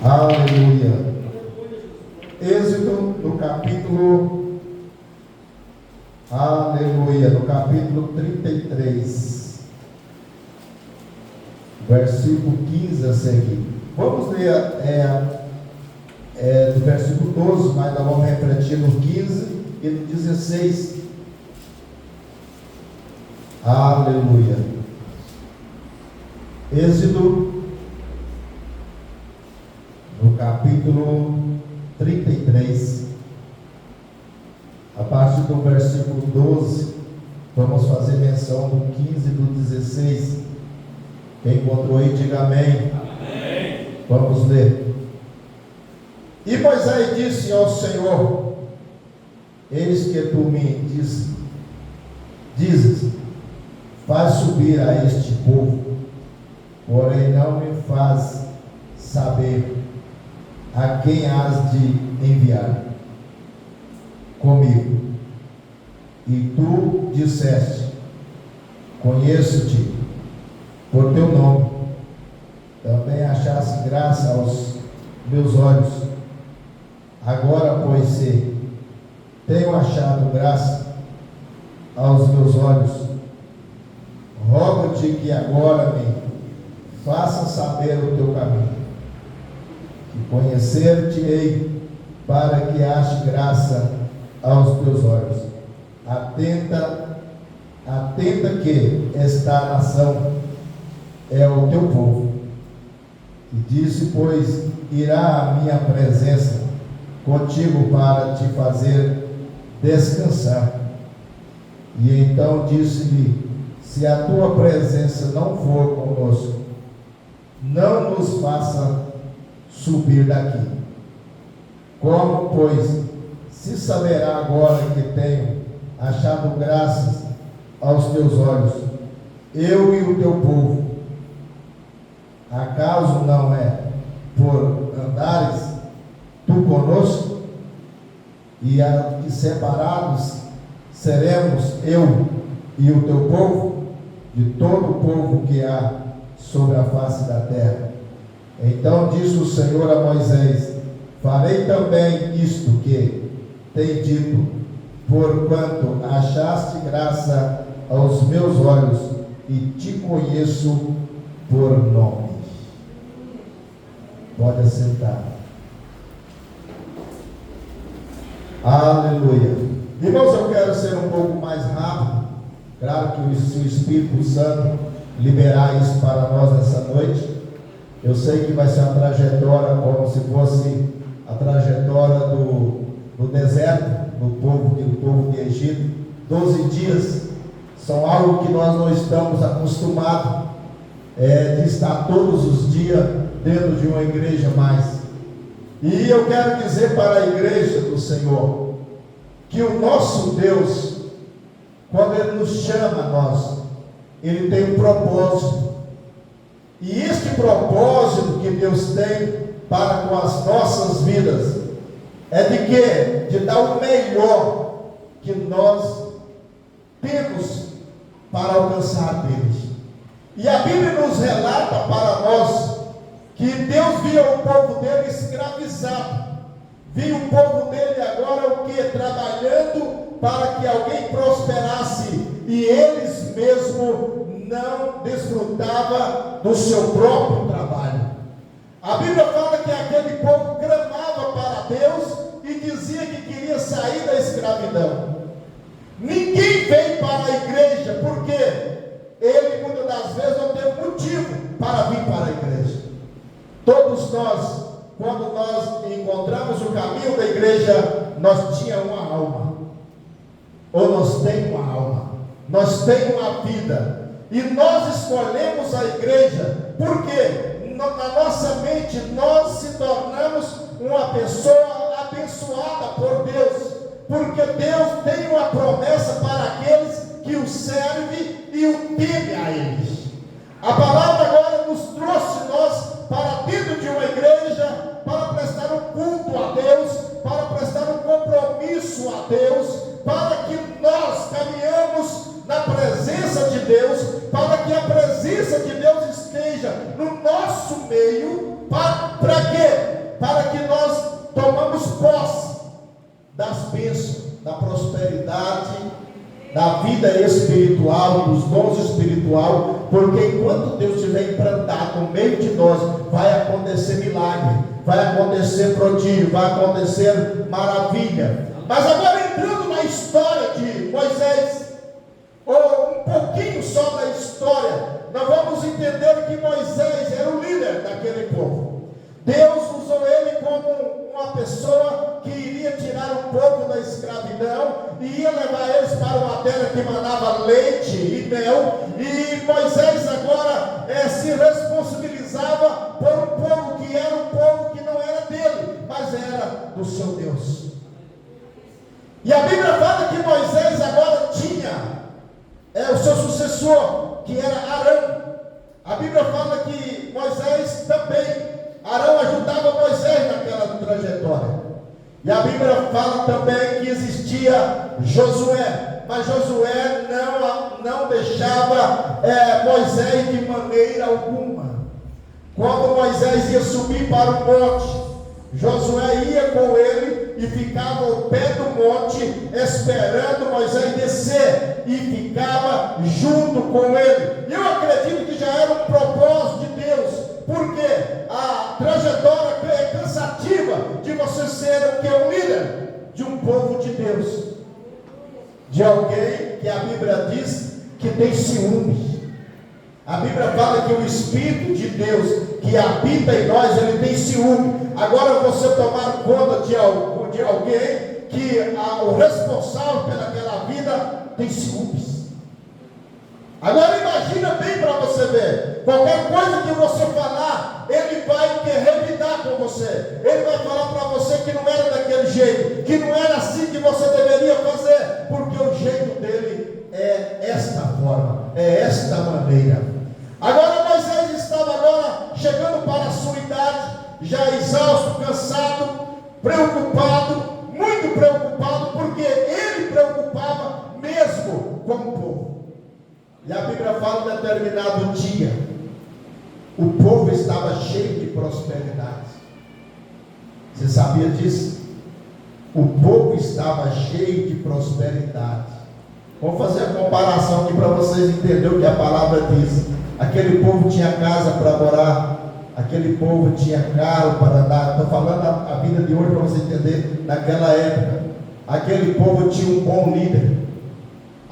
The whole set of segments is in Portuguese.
Aleluia. Êxodo no capítulo, aleluia, no capítulo 33, versículo 15 a seguir. Vamos ler do versículo 12, mas nós vamos refletir no 15 e no 16. Aleluia. Êxodo no capítulo 33, a partir do versículo 12, vamos fazer menção do 15 e do 16. Quem encontrou aí, diga amém. Amém. Vamos ler. E Moisés disse ao Senhor: eis que tu me dizes, faz subir a este povo, porém não me faz saber a quem has de enviar comigo. E tu disseste: conheço-te por teu nome, também achaste graça aos meus olhos. Agora, pois, se tenho achado graça aos meus olhos, rogo-te que agora me faça saber o teu caminho, e conhecer-te-ei, para que ache graça aos teus olhos. Atenta que esta nação é o teu povo. E disse, pois, irá a minha presença contigo para te fazer descansar. E então disse-lhe: se a tua presença não for conosco, não nos faça subir daqui. Como, pois, se saberá agora que tenho achado graças aos teus olhos, eu e o teu povo? Acaso não é por andares tu conosco, e separados seremos eu e o teu povo, de todo o povo que há sobre a face da terra? Então disse o Senhor a Moisés: farei também isto que tem dito, porquanto achaste graça aos meus olhos, e te conheço por nome. Pode assentar. Aleluia. Irmãos, eu quero ser um pouco mais rápido. Claro que se o Espírito Santo liberar isso para nós nessa noite, eu sei que vai ser uma trajetória como se fosse a trajetória do deserto, do povo de Egito. 12 dias são algo que nós não estamos acostumados de estar todos os dias dentro de uma igreja mais. E eu quero dizer para a igreja do Senhor que o nosso Deus, quando Ele nos chama a nós, Ele tem um propósito. E este propósito que Deus tem para com as nossas vidas é de quê? De dar o melhor que nós temos para alcançar Deus. E a Bíblia nos relata para nós que Deus via o povo dele escravizado, via o povo dele agora o que? Trabalhando para que alguém prosperasse, e eles mesmo não desfrutavam do seu próprio trabalho. A Bíblia fala que aquele povo clamava para Deus e dizia que queria sair da escravidão. Ninguém veio para a igreja porque ele muitas das vezes não teve motivo para vir para a igreja. Todos nós, quando nós encontramos o caminho da igreja, nós tínhamos uma alma, ou nós temos uma alma, nós temos uma vida, e nós escolhemos a igreja, porque na nossa mente nós se tornamos uma pessoa abençoada por Deus, porque Deus tem uma promessa para aqueles que o servem e o temem a eles. A palavra agora nos trouxe nós para dentro de uma igreja, para prestar um culto a Deus, para prestar um compromisso a Deus, para que nós caminhamos na presença de Deus, para que a presença de Deus esteja no no nosso meio, para quê? Para que nós tomamos posse das bênçãos, da prosperidade, da vida espiritual, dos dons espirituais, porque enquanto Deus estiver implantado no meio de nós, vai acontecer milagre, vai acontecer prodígio, vai acontecer maravilha. Mas agora entrando na história de Moisés, ou um pouquinho só da história, nós vamos entender que Moisés era o líder daquele povo. Deus usou ele como uma pessoa que iria tirar o povo da escravidão e ia levar eles para uma terra que manava leite e mel. E Moisés agora se responsabilizava por um povo que era um povo que não era dele, mas era do seu Deus. E a Bíblia fala que Moisés agora tinha o seu sucessor, que era Arão. A Bíblia fala que Moisés também, Arão ajudava Moisés naquela trajetória. E a Bíblia fala também que existia Josué, mas Josué não deixava Moisés de maneira alguma. Quando Moisés ia subir para o monte, Josué ia com ele e ficava ao pé do monte, esperando Moisés descer, e ficava junto com ele. E eu acredito que já era um propósito de Deus, porque a trajetória é cansativa de você ser um líder de um povo de Deus, de alguém que a Bíblia diz que tem ciúmes. A Bíblia fala que o Espírito de Deus que habita em nós, ele tem ciúme. Agora você tomar conta de alguém que o responsável pelaquela vida tem ciúmes. Agora imagina bem para você ver, qualquer coisa que você falar, ele vai querer lidar com você, ele vai falar para você que não era daquele jeito, que não era assim que você deveria fazer, porque o jeito dele é esta forma, é esta maneira. Agora Moisés estava agora chegando para a sua idade, já exausto, cansado, preocupado, muito preocupado, porque ele preocupava mesmo com o povo. E a Bíblia fala em determinado dia, o povo estava cheio de prosperidade. Você sabia disso? O povo estava cheio de prosperidade. Vamos fazer a comparação aqui para vocês entenderem o que a palavra diz. Aquele povo tinha casa para morar, aquele povo tinha carro para andar. Estou falando a vida de hoje para você entender. Naquela época, aquele povo tinha um bom líder,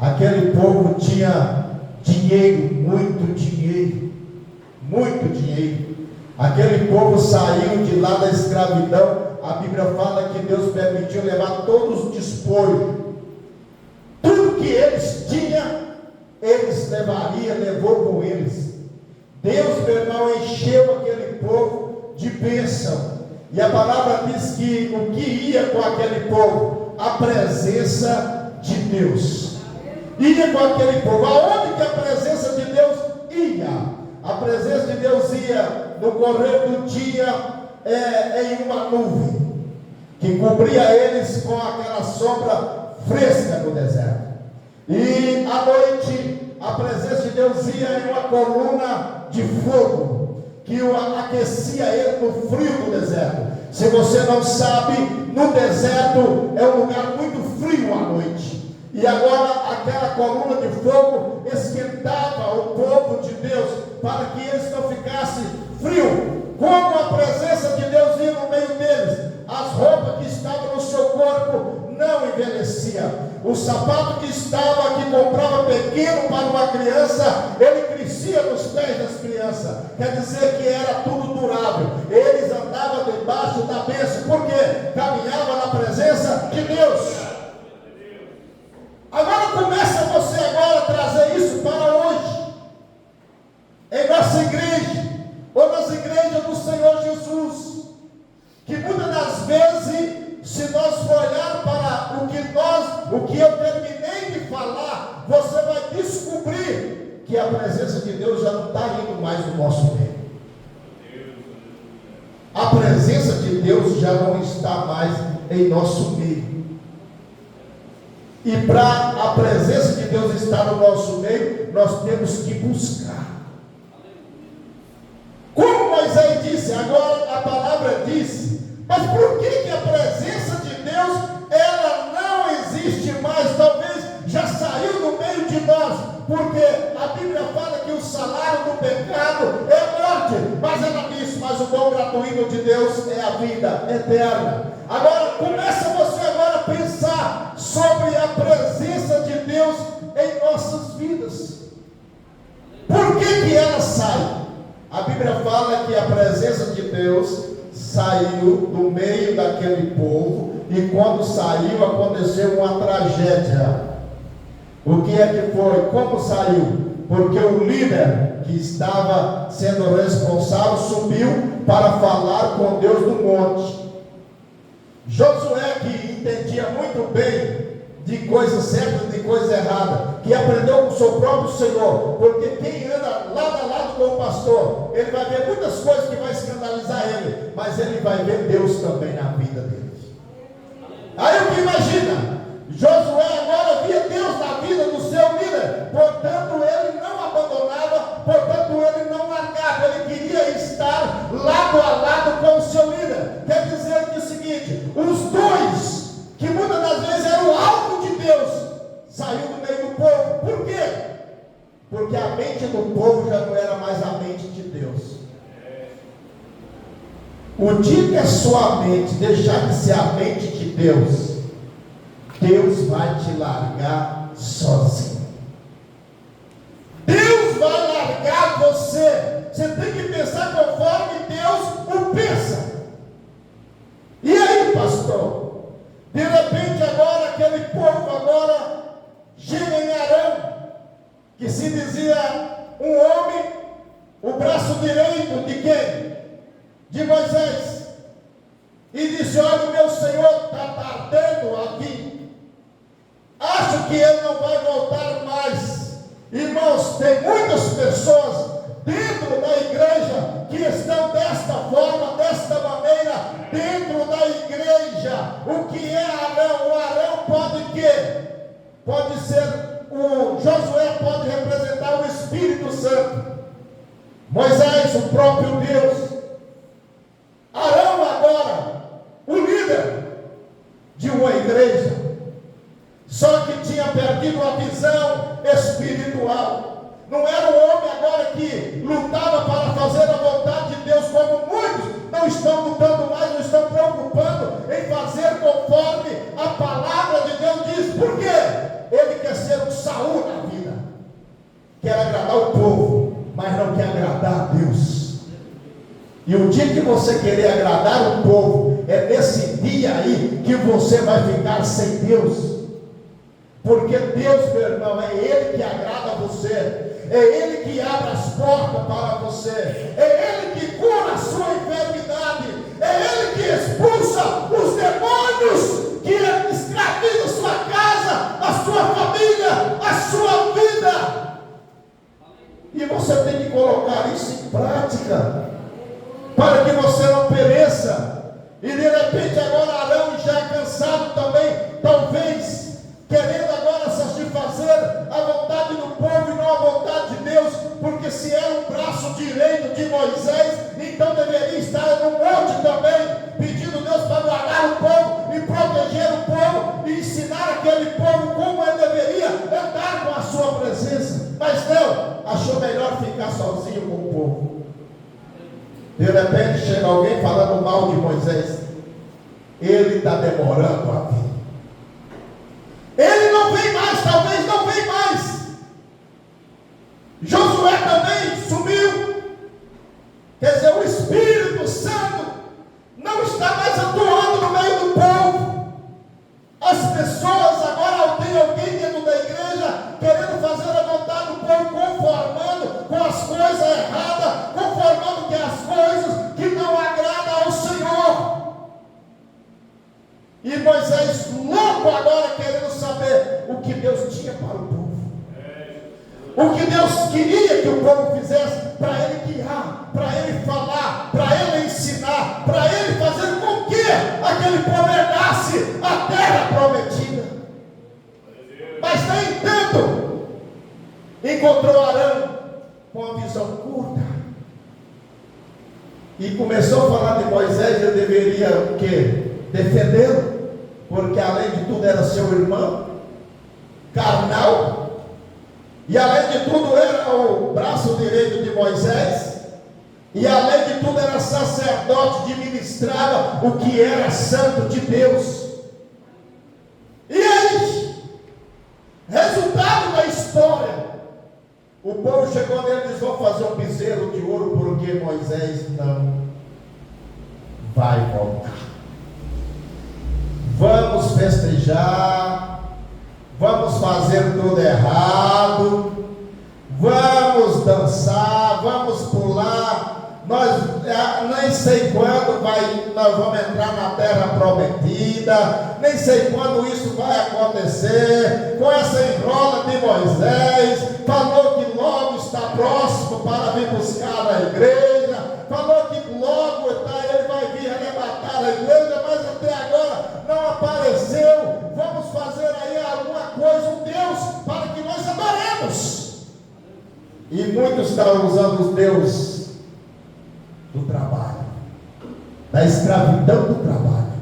aquele povo tinha dinheiro, muito dinheiro, muito dinheiro. Aquele povo saiu de lá da escravidão. A Bíblia fala que Deus permitiu levar todos os despojos, tudo que eles tinham, eles levou com eles. Deus, meu irmão, encheu aquele povo de bênção. E a palavra diz que o que ia com aquele povo? A presença de Deus. Ia com aquele povo. Aonde que a presença de Deus ia? A presença de Deus ia no correr do dia em uma nuvem que cobria eles com aquela sombra fresca no deserto. E à noite a presença de Deus ia em uma coluna de fogo que aquecia ele no frio do deserto. Se você não sabe, no deserto é um lugar muito frio à noite. E agora aquela coluna de fogo esquentava o povo de Deus para que eles não ficassem frios. Como a presença de Deus ia no meio deles, as roupas que estavam no seu corpo não envelhecia. O sapato que comprava pequeno para uma criança, ele crescia nos pés das crianças. Quer dizer que era tudo durável. Eles andavam debaixo da bênção, porque caminhavam na presença de Deus. Agora começa você agora a trazer isso para hoje, em nossa igreja, ou nas igrejas do Senhor Jesus, que muitas das vezes, se nós for olhar para o que eu terminei de falar, você vai descobrir que a presença de Deus já não está indo mais no nosso meio. A presença de Deus já não está mais em nosso meio. E para a presença de Deus estar no nosso meio, nós temos que buscar. disse, agora a palavra diz, mas por que a presença de Deus, ela não existe mais? Talvez já saiu do meio de nós, porque a Bíblia fala que o salário do pecado é morte, mas ela diz, mas o dom gratuito de Deus é a vida eterna. Agora, começa você agora a pensar sobre a presença de Deus em nossas vidas. Por que ela sai? A Bíblia fala que a presença de Deus saiu do meio daquele povo, e quando saiu aconteceu uma tragédia. O que é que foi? Como saiu? Porque o líder que estava sendo responsável subiu para falar com Deus no monte. Josué, que entendia muito bem de coisa certa e de coisa errada, que aprendeu com o seu próprio Senhor, porque quem anda lado a lado com o pastor, ele vai ver muitas coisas que vai escandalizar ele, mas ele vai ver Deus também na vida dele. Aí o que imagina? Josué agora via Deus na vida do seu líder, portanto ele não abandonava, portanto ele não largava, ele queria estar lado a lado com o seu líder. Quer dizer que é o seguinte, os dois, que muitas das vezes eram o alvo de Deus, saiu do meio do povo. Por quê? Porque a mente do povo já não era mais a mente de Deus. O dia que a sua mente deixar de ser a mente de Deus, Deus vai te largar sozinho. Deus vai largar você. Você tem que pensar conforme Deus o pensa. E aí, pastor? De repente agora, aquele povo agora chega em Arão, que se dizia um homem, o braço direito de quem? De Moisés. E disse, olha, o meu Senhor está tardando aqui. Acho que ele não vai voltar mais. Irmãos, tem muitas pessoas dentro da igreja que estão desta forma, desta maneira, dentro da igreja. O que é Arão? O Arão pode quê? Pode ser, o Josué pode representar o Espírito Santo, Moisés, o próprio Deus. Arão agora, o líder de uma igreja, só que tinha perdido a visão espiritual. Não era um homem agora que lutava para fazer a vontade de Deus, como muitos não estão lutando mais, não estão preocupando em fazer conforme a palavra de Deus diz. Por quê? Ele quer ser um Saul na vida, quer agradar o povo, mas não quer agradar a Deus. E o dia que você querer agradar o povo, é nesse dia aí que você vai ficar sem Deus. Porque Deus, meu irmão, é Ele que agrada você, é Ele que abre as portas para você, é Ele que cura a sua enfermidade, é Ele que expulsa os demônios que escravizam a sua casa, a sua família, a sua vida. E você tem que colocar isso em prática, para que você não pereça. E de repente agora Arão, já cansado também, talvez querendo agora satisfazer a vontade do povo e não a vontade de Deus, porque se era um braço direito de Moisés, então deveria estar no monte também, pedindo Deus para guardar o povo e proteger o povo e ensinar aquele povo como ele deveria andar com a sua presença. Mas não, achou melhor ficar sozinho com o povo. De repente chega alguém falando mal de Moisés. Ele está demorando a vir. Ele não vem mais, talvez não vem mais. Josué também sumiu. Quer dizer, o Espírito Santo não está mais atuando no meio do povo. As pessoas agora têm alguém dentro da igreja querendo fazer a vontade do povo, conformando com as coisas erradas, conformando com as coisas que não agradam ao Senhor. E Moisés louco agora querendo saber o que Deus tinha para o povo. O que Deus queria que o povo fizesse, para ele guiar, para ele falar, para ele ensinar, para ele fazer com que aquele povo herdasse a terra prometida. Mas nem tanto. Encontrou Arão com a visão curta. e começou a falar de Moisés, ele deveria o quê? Defendê-lo, porque além de tudo era seu irmão, carnal, e além de tudo era o braço direito de Moisés, e além de tudo era sacerdote que ministrava o que era santo de Deus. E aí, resultado da história, o povo chegou nele e disse: vão fazer um bezerro de ouro, porque Moisés não vai voltar. Vamos festejar, vamos fazer tudo errado, vamos dançar, vamos pular. Nós nem sei quando nós vamos entrar na terra prometida, nem sei quando isso vai acontecer. Com essa enrola de Moisés, falou que logo está próximo para vir buscar a igreja, falou que logo ele vai vir arrebatar a igreja, mas até agora não apareceu. Vamos fazer aí alguma coisa, um Deus, para que nós adoremos. E muitos estão usando os deuses do trabalho, da escravidão do trabalho,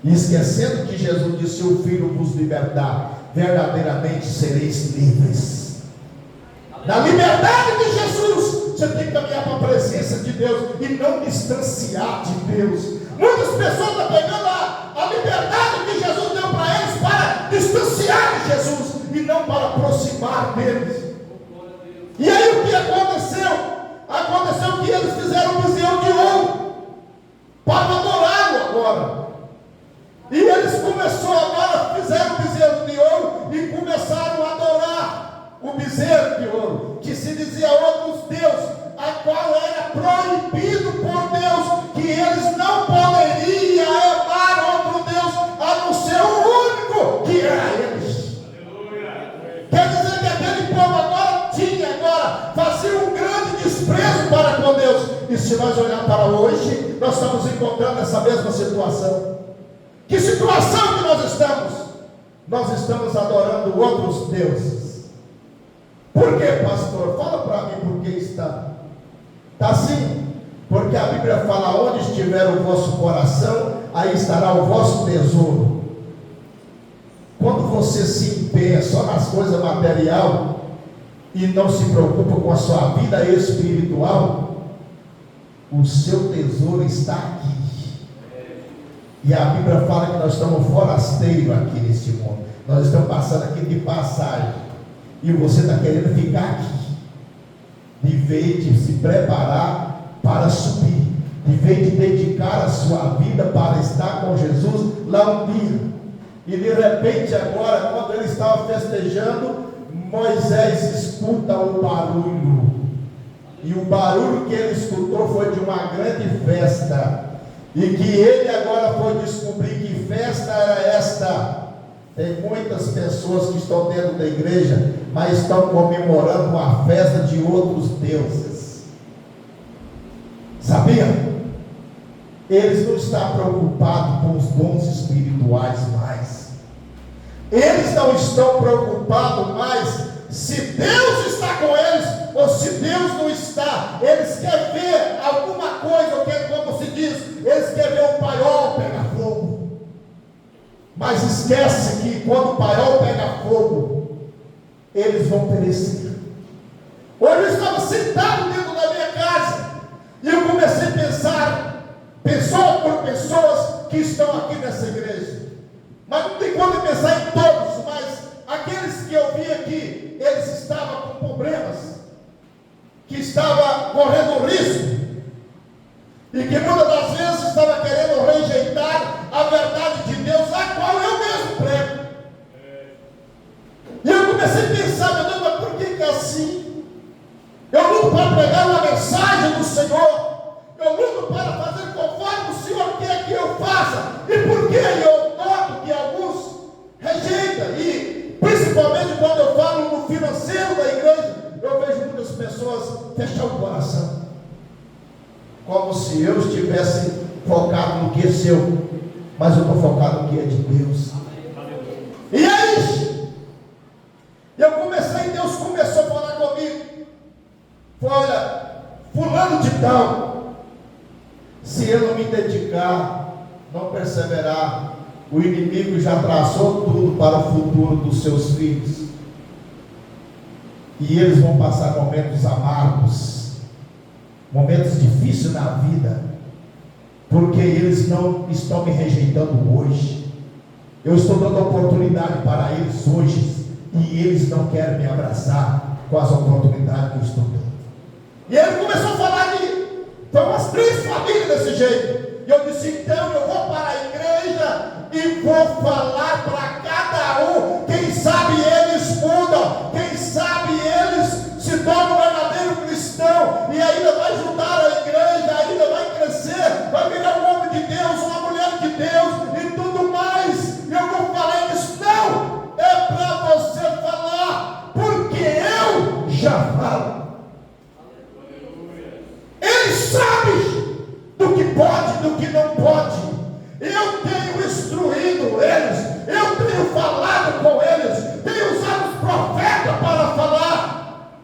e esquecendo que Jesus disse: se o Filho vos libertar, verdadeiramente sereis livres. Na liberdade de Jesus, você tem que caminhar para a presença de Deus e não distanciar de Deus. Muitas pessoas estão pegando a liberdade que Jesus deu para eles para distanciar de Jesus e não para aproximar deles. E aí o que aconteceu? Aconteceu que eles fizeram um bezerro de ouro para adorá-lo agora. E eles fizeram um bezerro de ouro e começaram a adorar o bezerro de ouro, que se dizia outros deuses, a qual era proibido por Deus, que eles não poderiam amar outro Deus a não ser o único, que era eles. Quer dizer que aquele povo fazia um grande desprezo para com Deus. E se nós olharmos para hoje, nós estamos encontrando essa mesma situação. Que situação que nós estamos? Nós estamos adorando outros deuses. Por que, pastor? Fala para mim por que está. Está assim, porque a Bíblia fala: onde estiver o vosso coração, aí estará o vosso tesouro. Quando você se empenha só nas coisas materiais e não se preocupa com a sua vida espiritual, o seu tesouro está aqui. E a Bíblia fala que nós estamos forasteiros aqui nesse mundo. Nós estamos passando aqui de passagem. E você está querendo ficar aqui. De vez de se preparar para subir. De vez de dedicar a sua vida para estar com Jesus lá um dia. E de repente agora, quando ele estava festejando, Moisés escuta um barulho, e o barulho que ele escutou foi de uma grande festa, e que ele agora foi descobrir que festa era esta. Tem muitas pessoas que estão dentro da igreja, mas estão comemorando uma festa de outros deuses. Sabia? Eles não estão preocupados com os dons espirituais mais. Eles não estão preocupados mais se Deus está com eles ou se Deus não está. Eles querem ver alguma coisa, como se diz, eles querem ver o paiol pegar fogo. Mas esquece que quando o paiol pega fogo, eles vão perecer. Hoje eu estava sentado dentro da minha casa e eu comecei a pensar, pessoa por pessoas que estão aqui nessa igreja. Mas não tem como pensar em todos, mas aqueles que eu vi aqui, eles estavam com problemas, que estavam correndo risco, e que muitas das vezes estavam querendo rejeitar a verdade de Deus, a qual eu mesmo prego. E eu comecei a pensar: meu Deus, mas por que é assim? Eu luto para pregar uma mensagem do Senhor, eu luto para fazer conforme o Senhor quer que eu faça, e por que eu noto que alguns rejeitam? E principalmente quando eu falo no financeiro da igreja, eu vejo muitas pessoas fechar o coração, como se eu estivesse focado no que é seu, mas eu estou focado no que é de Deus. E aí, Deus começou a falar comigo. Olha, fulano de tal, Se eu não me dedicar, não perseverar, o inimigo já traçou tudo para o futuro dos seus filhos. E eles vão passar momentos amargos, momentos difíceis na vida, porque eles não estão me rejeitando hoje. Eu estou dando oportunidade para eles hoje, e eles não querem me abraçar com as oportunidades que eu estou dando. E ele começou a falar de, foi umas 3 famílias desse jeito. E eu disse, então eu vou para a igreja e vou falar para cada um. Quem sabe eles mudam, quem sabe eles se tornam verdadeiro cristão, e ainda vai ajudar a igreja, ainda vai crescer, vai virar um homem de Deus, uma mulher de Deus e tudo mais. E eu vou falar isso, não, é para você falar, porque eu já falo. Eles sabem do que pode, do que não pode. Eu tenho instruído eles, eu tenho falado com eles, tenho usado os profetas para falar,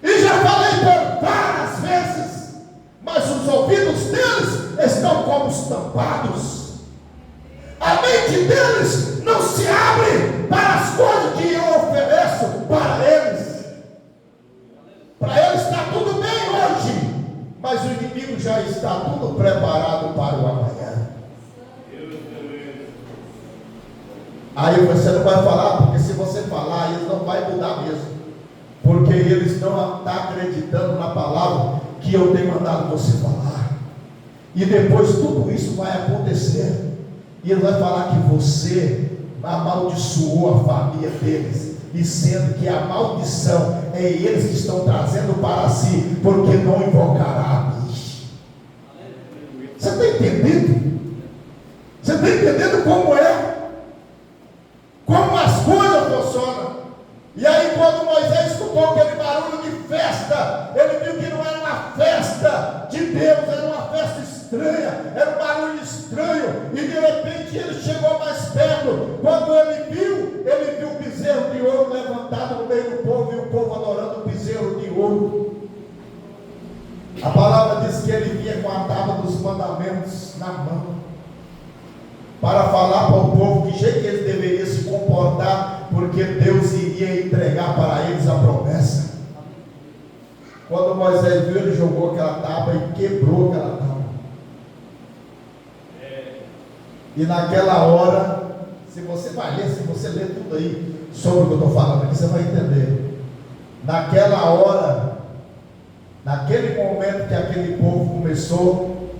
e já falei por várias vezes, mas os ouvidos deles estão como tampados, a mente deles não se abre para as coisas que eu ofereço para eles. Para eles está tudo bem hoje, mas o inimigo já está tudo preparado para o amanhã. Aí você não vai falar, porque se você falar, eles não vão mudar mesmo, porque eles não estão acreditando na palavra que eu tenho mandado você falar. E depois tudo isso vai acontecer, e ele vai falar que você amaldiçoou a família deles, e sendo que a maldição é eles que estão trazendo para si, porque não invocará a mim. Você está entendendo? Você está entendendo como é? Como as coisas funcionam. E aí quando Moisés escutou aquele barulho de festa, ele viu que não era uma festa de Deus, era uma festa estranha, era um barulho estranho, e de repente ele chegou mais perto. Quando ele viu o bezerro de ouro levantado no meio do povo, e o povo adorando o bezerro de ouro. A palavra diz que ele vinha com a tábua dos mandamentos na mão, para falar para o povo que jeito que eles deveriam se comportar, porque Deus iria entregar para eles a promessa. Quando Moisés viu, ele jogou aquela tábua e quebrou aquela tábua. E naquela hora, se você vai ler, se você ler tudo aí sobre o que eu estou falando aqui, você vai entender. Naquela hora, naquele momento que aquele povo começou,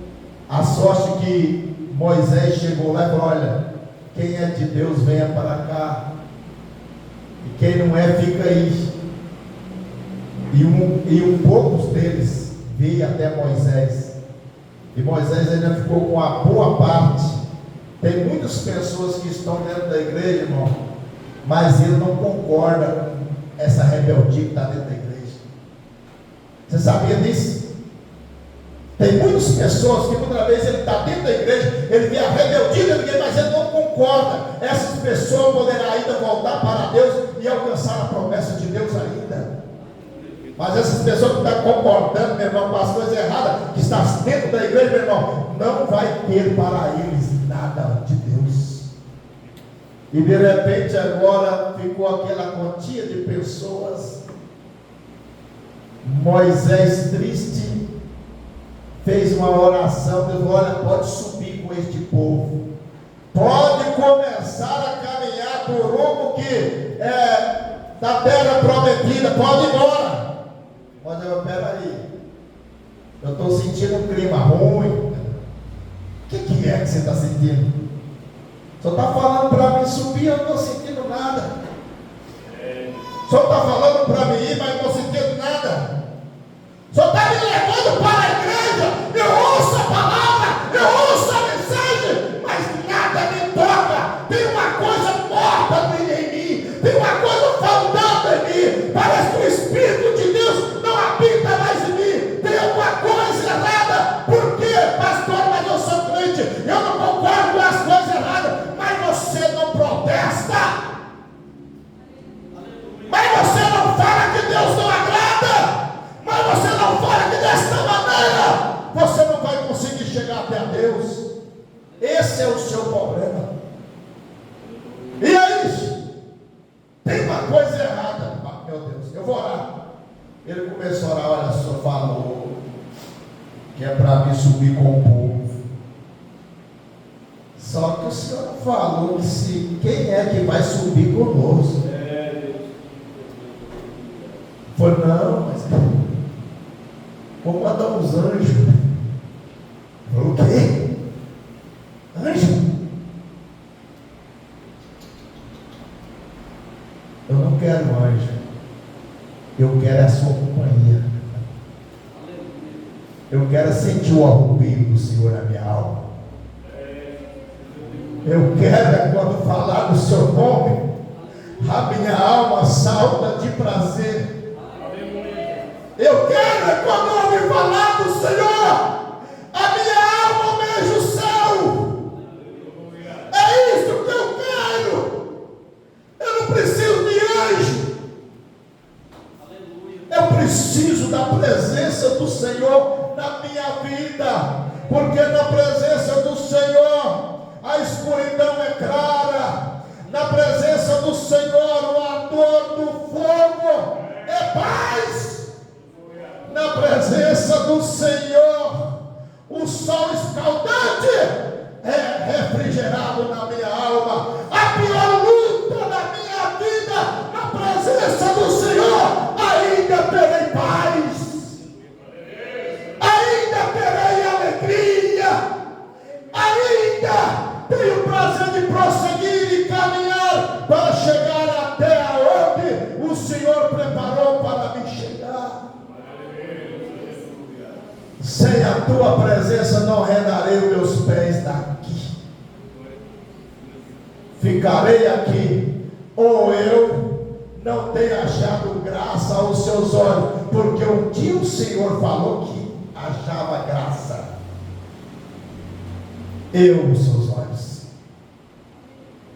a sorte que Moisés chegou lá e falou: olha, quem é de Deus venha para cá, e quem não é fica aí. E poucos deles veio até Moisés, e Moisés ainda ficou com a boa parte. Tem muitas pessoas que estão dentro da igreja, irmão, mas ele não concorda com essa rebeldia que está dentro da igreja. Você sabia disso? Tem muitas pessoas que muitas vezes ele está dentro da igreja, ele vê a rebeldia da igreja, mas ele não concorda. Essas pessoas poderão ainda voltar para Deus e alcançar a promessa de Deus ainda. Mas essas pessoas que estão concordando, meu irmão, com as coisas erradas que estão dentro da igreja, meu irmão, não vai ter para eles nada de Deus. E de repente agora ficou aquela quantia de pessoas. Moisés triste fez uma oração, Deus, olha, pode subir com este povo, pode começar a caminhar por rumo que da terra prometida, pode ir embora. Mas eu, peraí, eu estou sentindo um clima ruim. O que é que você está sentindo? Só está falando para mim subir, eu não estou sentindo nada. Só está falando para mim ir, mas não estou sentindo nada. Só está me levando para a igreja, eu ouço a palavra, eu ouço a mensagem, mas nada me toca. Tem uma coisa morta em mim, tem uma coisa faltando em mim. Parece que o Espírito de Deus não habita mais em mim. Tem alguma coisa errada. Por quê, pastor? Mas eu sou crente, eu não concordo com as coisas erradas, mas você não protesta, mas você não fala que Deus. Esse é o seu problema. E é isso. Tem uma coisa errada. Meu Deus, eu vou orar. Ele começou a orar, olha só, falou que é para mim subir com o povo. Só que o Senhor falou que se quem é que vai subir conosco? Foi não, mas vou mandar uns anjos. Falou o quê? Anjo? Eu não quero anjo. Eu quero a sua companhia. Eu quero sentir o arrupio do Senhor na minha alma. Eu quero quando falar do seu nome, a minha alma salta de prazer. Eu quero quando ouvir falar do Senhor, a minha alma almeja o céu. É isso que eu quero. Eu não preciso de anjo. Eu preciso da presença do Senhor na minha vida, porque na presença do Senhor a escuridão é clara, na presença do Senhor o ardor do fogo é paz, na presença do Senhor o sol escaldante é refrigerado na minha alma. A pior luta da minha vida, na presença do Senhor ainda terei paz, ainda terei alegria, ainda tenho o prazer de prosseguir e caminhar para chegar até aonde o Senhor preparou para me chegar. Sem a tua presença não rendarei os meus pés daqui, ficarei aqui, ou eu não tenho achado graça aos seus olhos, porque um dia o Senhor falou que achava graça nos seus olhos.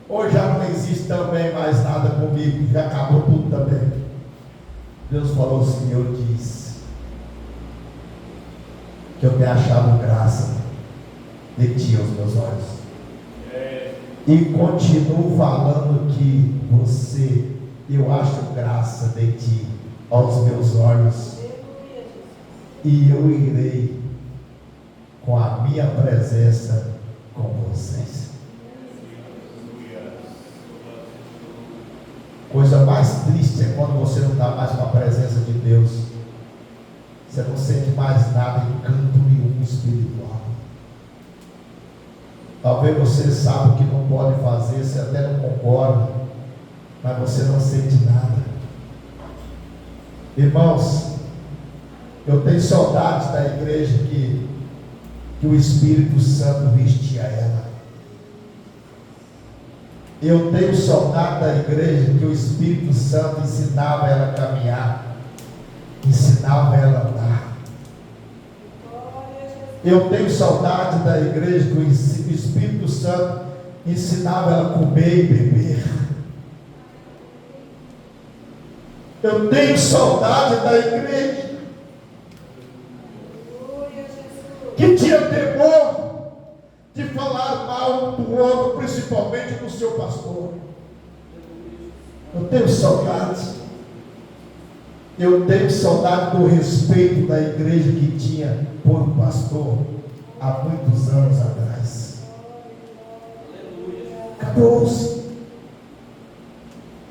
Hoje já não existe também mais nada comigo, já acabou tudo também. Deus falou, o Senhor disse que eu tenho achado graça de ti aos meus olhos, e continuo falando que eu acho graça de ti aos meus olhos, e eu irei com a minha presença com vocês. Coisa mais triste é quando você não está mais com a presença de Deus. Você não sente mais nada em canto nenhum espiritual. Talvez você saiba o que não pode fazer, você até não concorda, mas você não sente nada. Irmãos, eu tenho saudades da igreja que o Espírito Santo vestia ela. Eu tenho saudade da igreja que o Espírito Santo ensinava ela a caminhar, ensinava ela a andar. Eu tenho saudade da igreja que o Espírito Santo ensinava ela a comer e beber. Eu tenho saudade da igreja que tinha temor de falar mal do outro, principalmente do seu pastor. Eu tenho saudade. Eu tenho saudade do respeito da igreja que tinha por um pastor há muitos anos atrás. Acabou-se.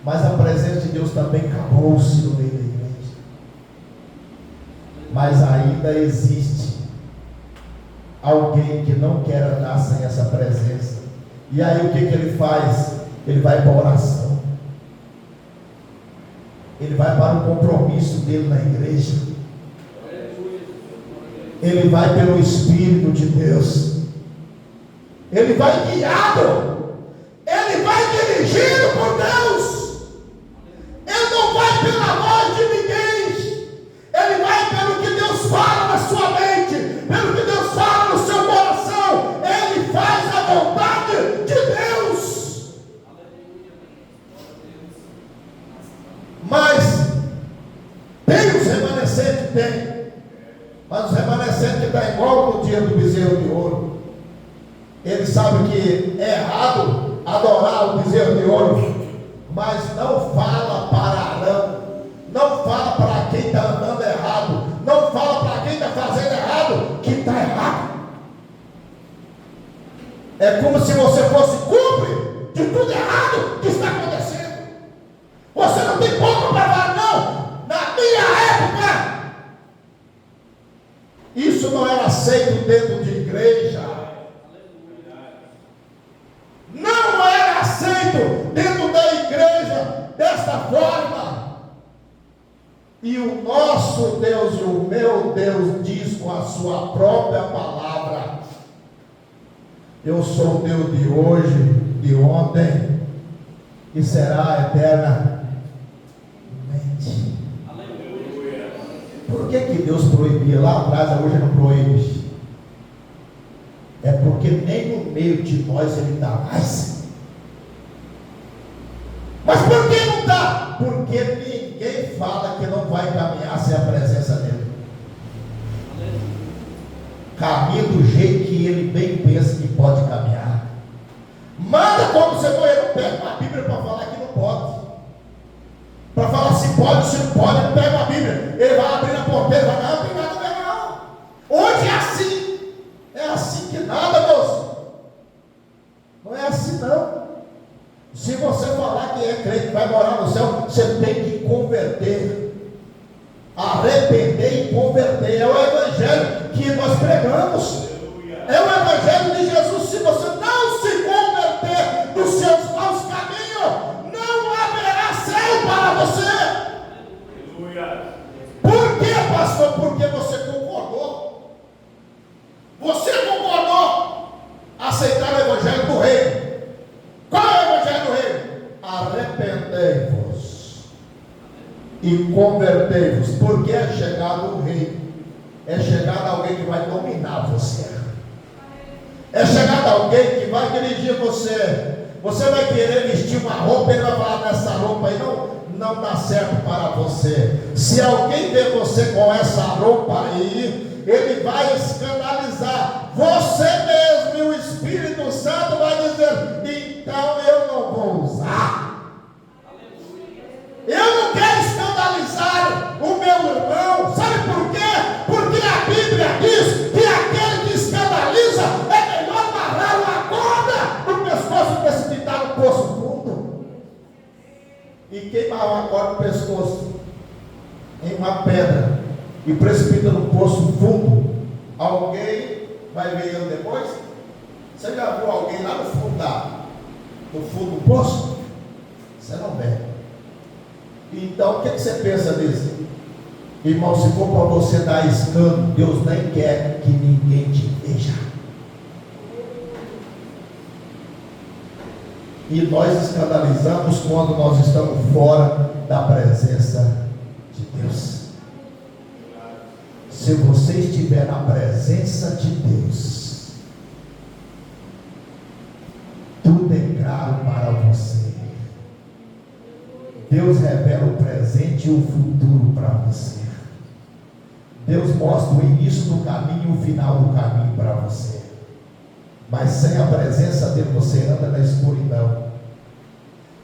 Mas a presença de Deus também acabou-se no meio da igreja. Mas ainda existe alguém que não quer andar sem essa presença. E aí o que ele faz? Ele vai para a oração. Ele vai para o compromisso dele na igreja. Ele vai pelo Espírito de Deus. Ele vai guiado. Ele vai dirigido por Deus. Ele não vai pela voz de ninguém. Ele vai pelo que Deus fala na sua mente, pelo que Deus fala no seu coração. Ele faz a vontade de Deus. Mas tem os remanescentes? Tem. Mas os remanescentes estão igual no dia do bezerro de ouro. Ele sabe que é errado adorar o bezerro de ouro, mas não fala para Arão, não fala para quem está andando errado, não fala para quem está fazendo errado que está errado. É como se você fosse cúmplice de tudo errado que está acontecendo. Você não tem pouco para falar, não. Na minha época, isso não era aceito dentro de igreja. Não era aceito dentro da igreja desta forma. E o nosso Deus e o meu Deus diz com a sua própria palavra: eu sou o Deus de hoje, de ontem, e será eternamente. Aleluia. Por que Deus proibia lá atrás, hoje não proíbe? É porque nem no meio de nós Ele está mais. Mas por que não está? Porque ninguém fala que não vai caminhar sem a presença dEle. Caminha do jeito que Ele bem pensa que pode caminhar. Manda quando você morrer, não pega uma Bíblia para falar que não pode. Para falar se pode, se não pode, não pega uma Bíblia. Ele vai abrir a porteira e vai, não tem nada a ver não. Hoje é assim. É assim que nada, moço. Não é assim não. Se você falar que é crente, vai morar no céu, você tem que converter. Arrepender e converter. É o evangelho que nós pregamos. É o evangelho de Jesus. Se você não se converter dos seus maus caminhos, não haverá céu para você. Por quê, pastor? Porque você concordou. Você concordou aceitar o evangelho do reino. Qual é o evangelho do reino? Arrependei-vos e convertei-vos, porque é chegado o rei. É chegado alguém que vai dominar você. É chegado alguém que vai dirigir você. Você vai querer vestir uma roupa, ele vai falar: nessa roupa aí não dá certo para você. Se alguém ver você com essa roupa aí, ele vai escandalizar você mesmo, e o Espírito Santo vai dizer: então eu não vou usar. Eu não quero escandalizar o meu irmão. Sabe por quê? Porque a Bíblia diz que aquele que escandaliza é melhor amarrar uma corda no pescoço e precipitar no poço fundo. E quem amarrar uma corda no pescoço em uma pedra e precipita no poço fundo, alguém vai ver ele depois? Você já viu alguém lá no fundo do poço? Você não vê. Então o que você pensa disso? Irmão, se for para você dar escândalo, Deus nem quer que ninguém te veja. E nós escandalizamos quando nós estamos fora da presença de Deus. Se você estiver na presença de Deus, tudo é claro para você. Deus revela o presente e o futuro para você. Deus mostra o início do caminho e o final do caminho para você. Mas sem a presença dele você anda na escuridão.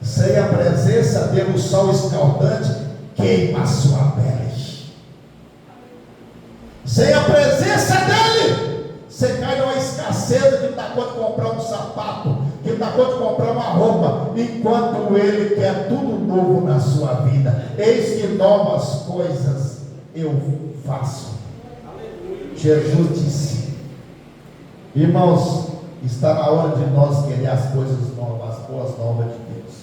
Sem a presença dele o sol escaldante queima a sua pele. Sem a presença dele você cai numa escassez que não dá conta de comprar um sapato, que não dá conta de comprar uma roupa, enquanto ele quer tudo novo na sua vida. Eis que novas coisas eu faço. Jesus disse. Irmãos, está na hora de nós querer as coisas novas, as boas novas de Deus.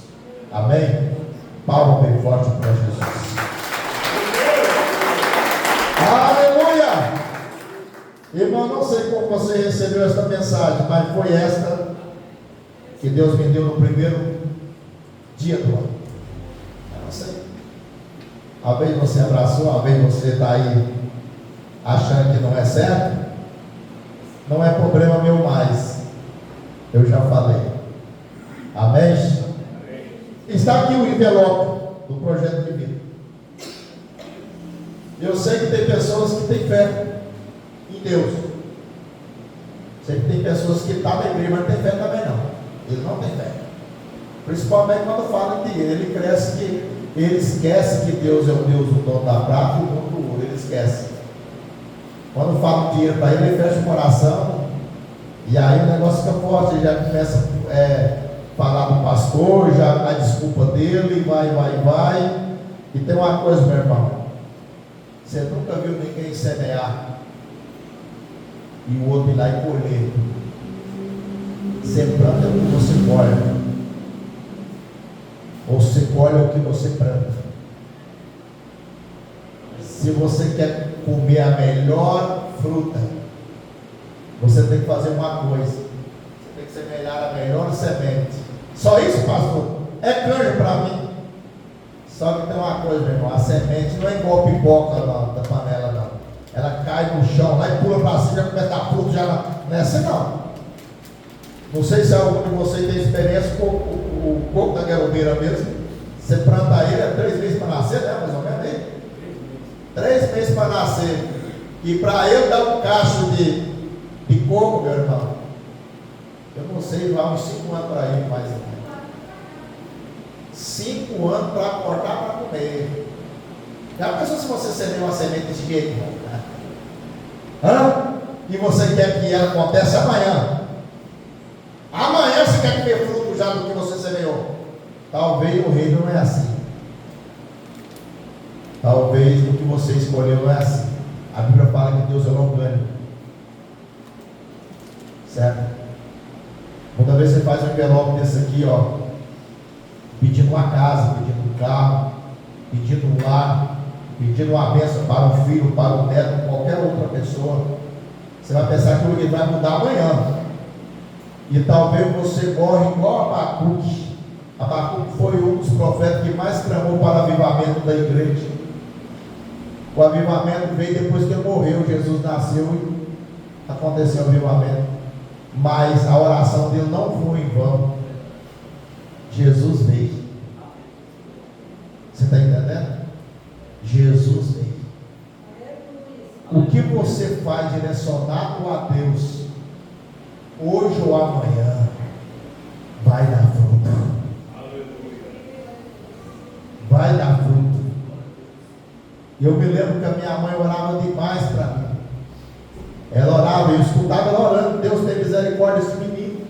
Amém? Palma bem forte para Jesus. Aleluia! Irmão, não sei como você recebeu esta mensagem, mas foi esta que Deus me deu no primeiro dia do ano. Eu não sei. Às vezes você abraçou, às vezes você está aí achando que não é certo. Não é problema meu mais. Eu já falei. Amém? Está aqui o envelope do projeto de vida. Eu sei que tem pessoas que têm fé em Deus, Sei que tem pessoas que estão na igreja, mas não tem fé também não. Ele não tem fé. Principalmente quando fala de dinheiro, ele cresce que ele esquece que Deus é o Deus do dono da prata e o dono do ouro, ele esquece. Quando fala de dinheiro para ele, ele fecha o coração, e aí o negócio fica forte, ele já começa a falar do pastor, já a desculpa dele, vai. E tem uma coisa, meu irmão, você nunca viu ninguém semear e o outro ir lá e colher. Você planta o que você colhe, ou você colhe o que você planta. Se você quer comer a melhor fruta, você tem que fazer uma coisa: você tem que semear a melhor semente. Só isso, pastor? É canja para mim. Só que tem uma coisa, meu irmão: a semente não é igual pipoca da panela, não. Ela cai no chão lá e pula para cima, já começa a dar fruto, já não é assim, não. Não sei se algum de vocês tem experiência com o coco da guerobeira mesmo. Você planta ele, é 3 meses para nascer, né? Mais ou menos aí. 3 meses para nascer. E para ele dar um cacho de coco, meu irmão, eu não sei, vai uns 5 anos para ele, mais ou menos. 5 anos para cortar para comer. Já pensou se você semeia uma semente desse jeito, né? E você quer que ela aconteça amanhã? Amanhã você quer comer fruto já do que você semeou? Talvez o reino não é assim. Talvez o que você escolheu não é assim. A Bíblia fala que Deus é orgânico. Certo? Muitas vezes você faz um envelope desse aqui, ó, pedindo uma casa, pedindo um carro, pedindo um lar, pedindo uma bênção para um filho, para um neto, qualquer outra pessoa. Você vai pensar que ele vai mudar amanhã. E talvez você morre igual Abacuque. Abacuque foi um dos profetas que mais clamou para o avivamento da igreja. O avivamento veio depois que ele morreu. Jesus nasceu e aconteceu o avivamento. Mas a oração dele não foi em vão. Jesus veio. Você está entendendo? Jesus veio. O que você faz direcionado a Deus, hoje ou amanhã, vai dar fruto. Vai dar fruto. Eu me lembro que a minha mãe orava demais para mim. Ela orava, eu escutava ela orando: Deus tem misericórdia desse menino.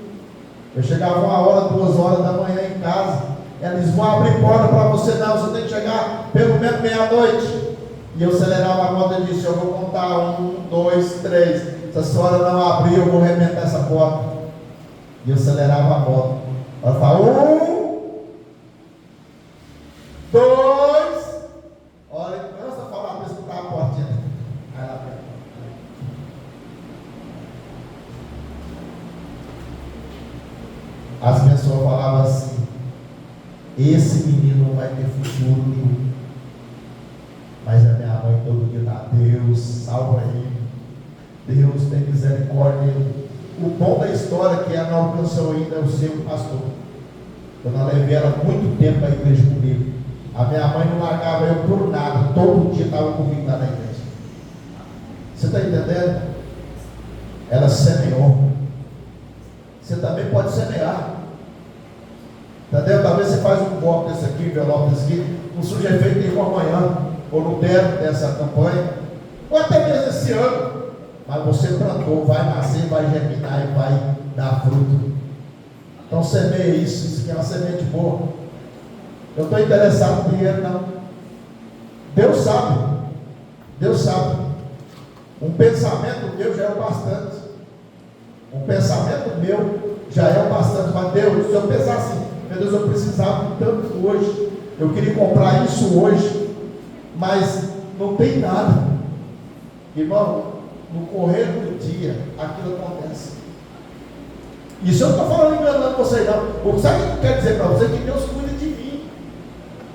Eu chegava 1h, 2h da manhã em casa. Ela disse: vão abrir porta para você, não, você tem que chegar pelo menos meia-noite. E eu acelerava a porta e disse: eu vou contar 1, 2, 3. Se a senhora não abrir, eu vou arrebentar essa porta. E eu acelerava a porta. Ela fala: 1, 2. Olha, começa a falar para escutar a portinha. Aí ela pega. As pessoas falavam assim: esse menino não vai ter futuro nenhum. Mas a minha mãe todo dia dá: Deus, salva ele. Deus tem misericórdia dele. O bom da história é que ela não alcançou ainda o seu pastor. Eu não levei ela muito tempo à igreja comigo. A minha mãe não largava eu por nada. Todo dia estava comigo lá na igreja. Você está entendendo? Ela semeou. Você também pode semear. Entendeu? Talvez você faz um copo desse aqui, um envelope desse aqui, não surge efeito nenhum amanhã, ou no término dessa campanha, ou até mesmo esse ano. Mas você plantou, vai nascer, vai germinar e vai dar fruto. Então semeia isso aqui é uma semente boa. Eu estou interessado no dinheiro, não. Deus sabe. Deus sabe. Um pensamento meu já é o bastante. Um pensamento meu já é o bastante. Mas Deus, se eu pensar assim: meu Deus, eu precisava de tanto hoje, eu queria comprar isso hoje, mas não tem nada. Irmão, no correr do dia, aquilo acontece. Isso eu não estou falando enganando vocês, não. Sabe o que eu quero dizer para vocês? Que Deus cuida de mim.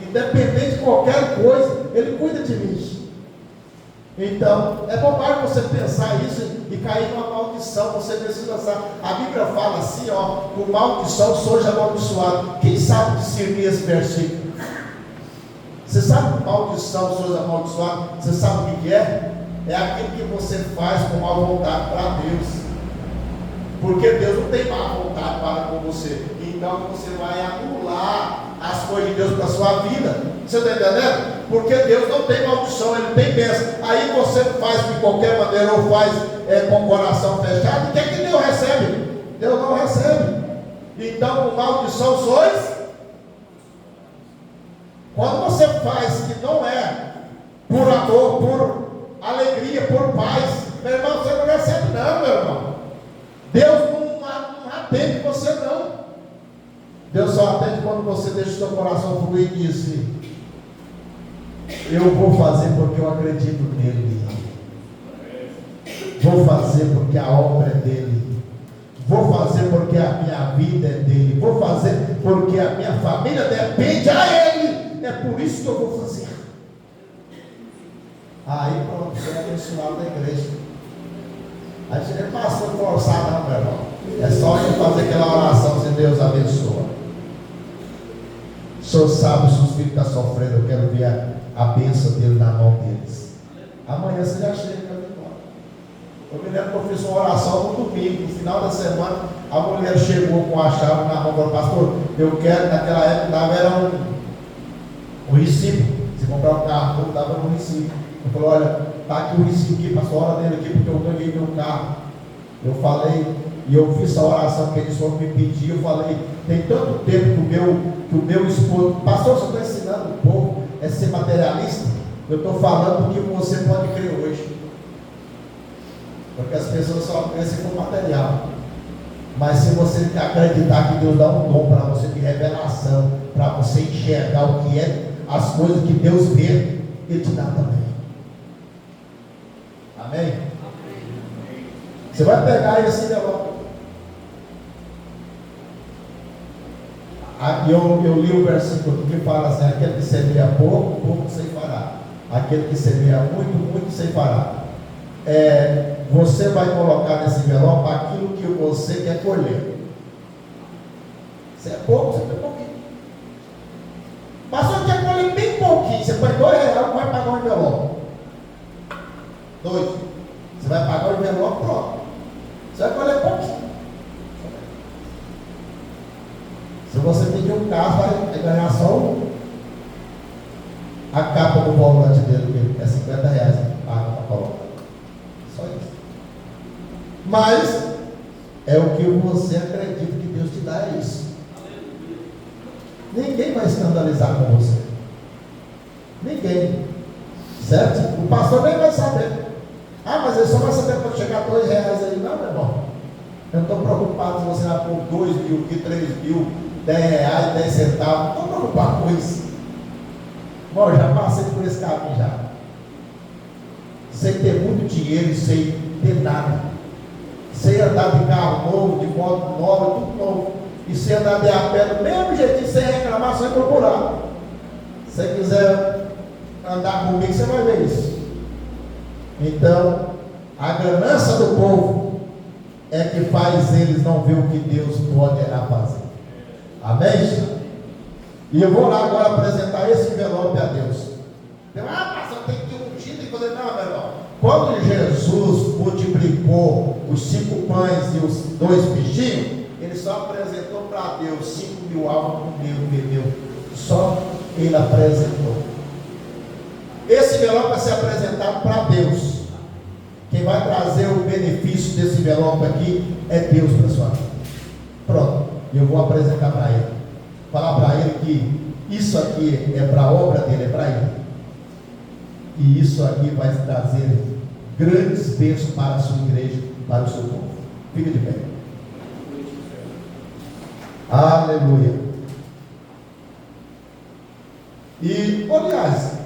Independente de qualquer coisa, Ele cuida de mim. Então, é bobagem você pensar isso e cair numa maldição. Você precisa saber. A Bíblia fala assim, ó: com maldição sois amaldiçoado. Quem sabe discernir esse versículo? Você sabe que maldição sois amaldiçoado? Você sabe o que é? É aquilo que você faz com má vontade para Deus. porque Deus não tem má vontade para com você. Então você vai anular as coisas de Deus para a sua vida. Você está entendendo? Porque Deus não tem maldição, Ele tem bênção. Aí você faz de qualquer maneira ou faz com o coração fechado. E o que é que Deus recebe? Deus não recebe. Então, com maldição sois. Quando você faz que não é por amor, por alegria, por paz, meu irmão, você não recebe não, meu irmão. Deus não atende você não. Deus só atende quando você deixa o seu coração fluir e diz assim: eu vou fazer porque eu acredito nele. Vou fazer porque a obra é dele. Vou fazer porque a minha vida é dele. Vou fazer porque a minha família depende a ele. É por isso que eu vou fazer. Aí pronto, você é abençoado da igreja. Aí você nem passou forçado, não, meu irmão. É só você fazer aquela oração, se Deus abençoa. O senhor sabe se os filhos estão sofrendo, eu quero ver a bênção dele na mão deles. Amanhã você já chega, eu me lembro que eu fiz uma oração no domingo, no final da semana, a mulher chegou com a chave na mão e falou: pastor, eu quero, naquela época dava era um recibo. Se comprar um carro, eu dava um recibo. Eu falei: olha, está aqui o recibo aqui, pastor, hora dele aqui, porque eu ganhei meu carro. Eu falei, e eu fiz essa oração que eles foram me pedir. Eu falei: tem tanto tempo que o meu esposo, pastor, você está ensinando o povo a ser materialista? Eu estou falando do que você pode crer hoje. Porque as pessoas só crescem com material. Mas se você acreditar que Deus dá um dom para você de revelação, para você enxergar o que é, as coisas que Deus vê, Ele te dá também. Amém? Amém. Você vai pegar esse envelope. Eu li o versículo que fala assim: aquele que semeia pouco, pouco ceifará. Aquele que semeia muito, muito ceifará. Você vai colocar nesse envelope aquilo que você quer colher. Se é pouco, você tem pouquinho. Mas só quer colher bem pouquinho. Você põe R$2, vai pagar o envelope. 2. Você vai pagar o envelope, pronto. Você vai colher pouquinho. Se você pedir um carro, vai ganhar só a capa do volante dele, que é R$50 que paga para colocar. Só isso. Mas é o que você acredita que Deus te dá, é isso. Ninguém vai escandalizar com você. Ninguém. Certo? O pastor nem vai saber. Ah, mas ele só vai saber quando chegar R$2 aí. Não, meu irmão. Eu não estou preocupado se você vai pôr 2 mil, 3 mil, R$10, 10 centavos. Não estou preocupado com isso. Bom, eu já passei por esse caminho já. Sem ter muito dinheiro e sem ter nada. Sem andar de carro novo, de moto nova, tudo novo. E sem andar de a pé do mesmo jeitinho, sem reclamar, sem procurar. Se você quiser andar comigo, você vai ver isso. Então, a ganância do povo é que faz eles não ver o que Deus pode fazer. Amém? E eu vou lá agora apresentar esse envelope a Deus. Pastor, tem que ungir, tem que fazer. Não, meu irmão. Quando Jesus multiplicou os 5 pães e os 2 peixinhos, Ele só apresentou para Deus 5.000 almas, comeu. Só Ele apresentou. Esse envelope vai ser apresentado para Deus. Quem vai trazer o benefício desse envelope aqui é Deus para a sua vida. Pronto. E eu vou apresentar para Ele. Falar para Ele que isso aqui é para a obra dele, é para Ele. E isso aqui vai trazer grandes bênçãos para a sua igreja, para o seu povo. Fica de pé. Aleluia. E, aliás,